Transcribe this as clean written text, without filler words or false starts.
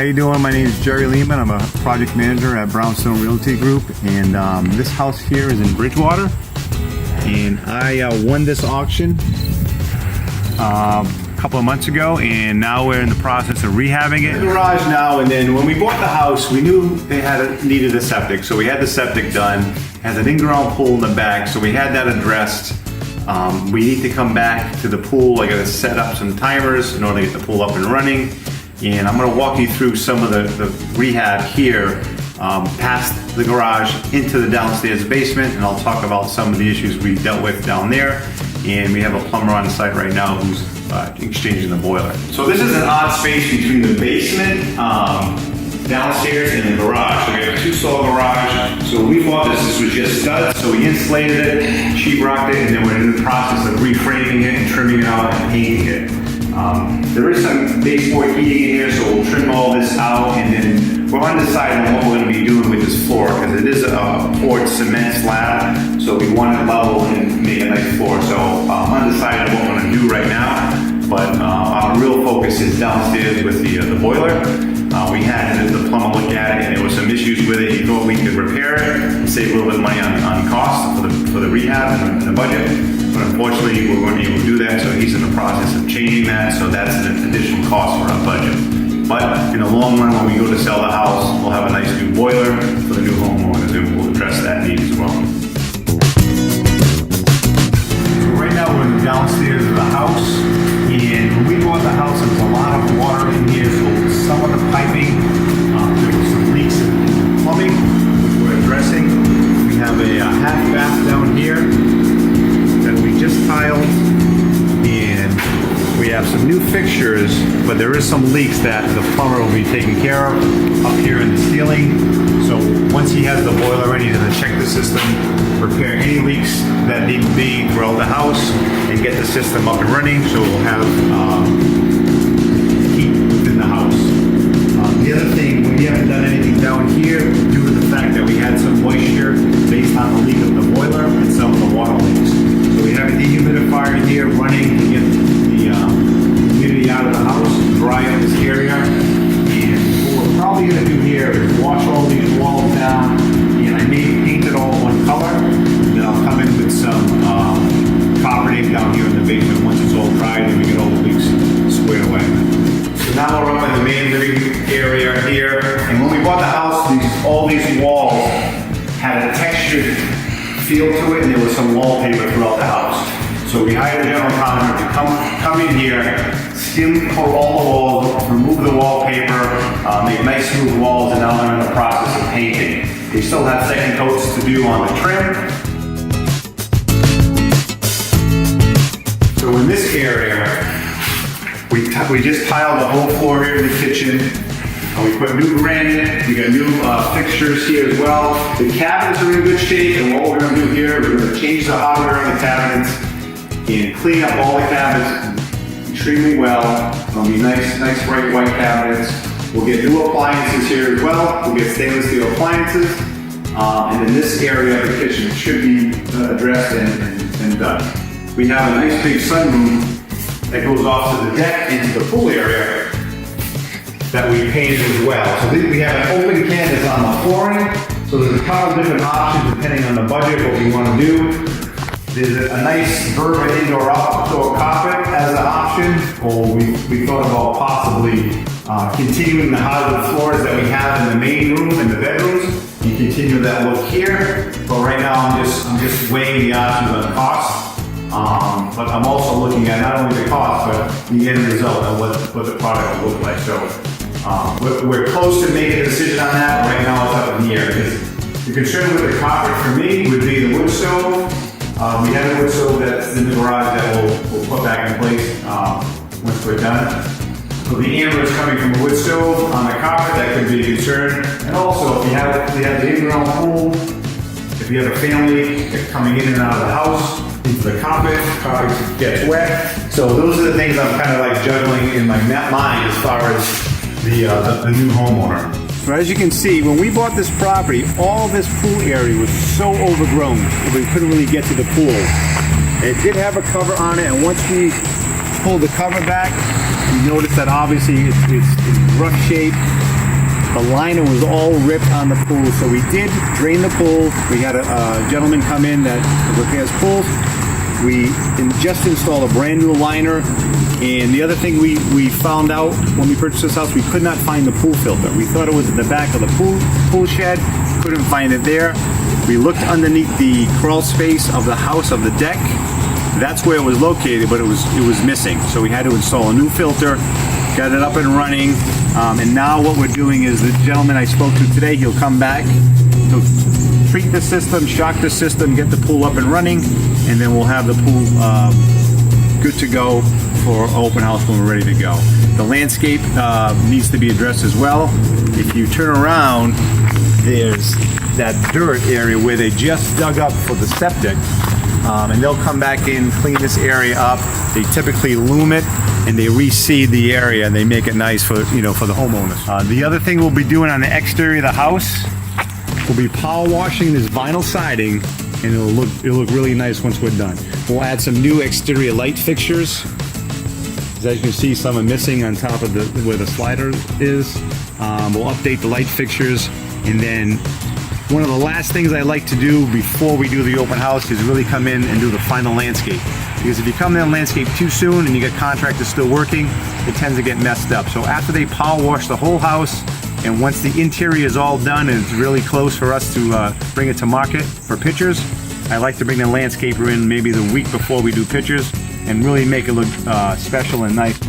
you doing? My name is Jerry Lehman. I'm a project manager at Brownstone Realty Group, and this house here is in Bridgewater. And I won this auction a couple of months ago, and now we're in the process of rehabbing it. The garage now, and then when we bought the house, we knew they needed a septic, so we had the septic done. It has an in-ground pool in the back, so we had that addressed. We need to come back to the pool. I gotta set up some timers in order to get the pool up and running. And I'm gonna walk you through some of the rehab here, past the garage into the downstairs basement, and I'll talk about some of the issues we dealt with down there. And we have a plumber on site right now who's exchanging the boiler. So this is an odd space between the basement, downstairs, and the garage. So we have a two-stall garage. So when we bought this was just studs. So we insulated it, sheetrocked it, and then we're in the process of reframing it and trimming it out and painting it. There is some baseboard heating in here, so we'll trim all this out, and then we're undecided on what we're going to be doing with this floor, because it is a poured cement slab, so we want it level and make a nice floor. So I'm undecided on what we're going to do right now, but our real focus is downstairs with the boiler. We had the plumber look at it, and there were some issues with it. He thought we could repair it and save a little bit of money on cost for the rehab and the budget. But unfortunately, we weren't able to do that, so he's in the process of changing that, so that's an additional cost for our budget. But in the long run, when we go to sell the house, we'll have a nice new boiler for the new homeowners, and we'll address that need as well. So right now, we're in the downstairs of the house, and when we bought the house, there was a lot of water in here, so some of the piping, there was some leaks in plumbing, which we're addressing. We have a half bath down here that we just tiled, and we have some new fixtures, but there is some leaks that the plumber will be taking care of up here in the ceiling. So once he has the boiler ready, he's gonna check the system, repair any leaks that need to be throughout the house, and get the system up and running, so we'll have heat within the house. The other thing, we haven't done anything down here due to the fact that we had some moisture based on the leak of the boiler and some of the water leaks. So we have a dehumidifier here running to get the humidity out of the house, dry up this area. And what we're probably gonna do here is wash all these walls down, and I may paint it all one color, and then I'll come in with some carpeting down here in the basement once it's all dried and we get all the leaks squared away. So now we're up in the main living area here, and when we bought the house, all these walls had a textured feel to it, and there was some wallpaper throughout the house. So we hired a general contractor to come in here, skim coat all the walls, remove the wallpaper, make nice smooth walls, and now they're in the process of painting. We still have second coats to do on the trim. So in this area, we just tiled the whole floor here in the kitchen. We put new granite, we got new fixtures here as well. The cabinets are in good shape, and what we're gonna do here, we're gonna change the hardware on the cabinets and clean up all the cabinets extremely well. It'll be nice bright white cabinets. We'll get new appliances here as well. We'll get stainless steel appliances. And in this area of the kitchen, it should be addressed and done. We have a nice big sunroom that goes off to the deck into the pool area that we painted as well. So we have an open canvas on the flooring. So there's a couple different options depending on the budget, what we want to do. There's a nice Verba indoor outdoor carpet as an option, or we thought about possibly continuing the hardwood floors that we have in the main room and the bedrooms. You continue that look here, but right now I'm just weighing the options on cost. But I'm also looking at not only the cost, but the end result of what the product will look like. So we're close to making a decision on that. Right now it's up in the air, because the concern with the carpet for me would be the wood stove. We have a wood stove that's in the garage that we'll put back in place once we're done. So the amber is coming from a wood stove on the carpet, that could be a concern. And also, if we have the in-ground pool, if you have a family coming in and out of the house, into the carpet gets wet. So those are the things I'm kind of like juggling in my mind as far as the new homeowner. So as you can see, when we bought this property, all this pool area was so overgrown that we couldn't really get to the pool. It did have a cover on it, and once we pulled the cover back, You notice that obviously it's rough shape. The liner was all ripped on the pool, so we did drain the pool. We had a gentleman come in that repairs pools. We just installed a brand new liner. And the other thing we found out when we purchased this house, we could not find the pool filter. We thought it was at the back of the pool shed, couldn't find it there. We looked underneath the crawl space of the house, of the deck. That's where it was located, but it was missing. So we had to install a new filter, got it up and running. And now what we're doing is the gentleman I spoke to today, he'll come back, he'll treat the system, shock the system, get the pool up and running, and then we'll have the pool good to go for open house when we're ready to go. The landscape needs to be addressed as well. If you turn around, there's that dirt area where they just dug up for the septic, and they'll come back in, clean this area up. They typically loom it and they reseed the area and they make it nice for for the homeowners. The other thing we'll be doing on the exterior of the house, we'll be power washing this vinyl siding, and it'll look really nice once we're done. We'll add some new exterior light fixtures. As you can see, some are missing on top of where the slider is. We'll update the light fixtures, and then one of the last things I like to do before we do the open house is really come in and do the final landscape. Because if you come in and landscape too soon and you get contractors still working, it tends to get messed up. So after they power wash the whole house, and once the interior is all done and it's really close for us to bring it to market for pictures, I like to bring the landscaper in maybe the week before we do pictures and really make it look special and nice.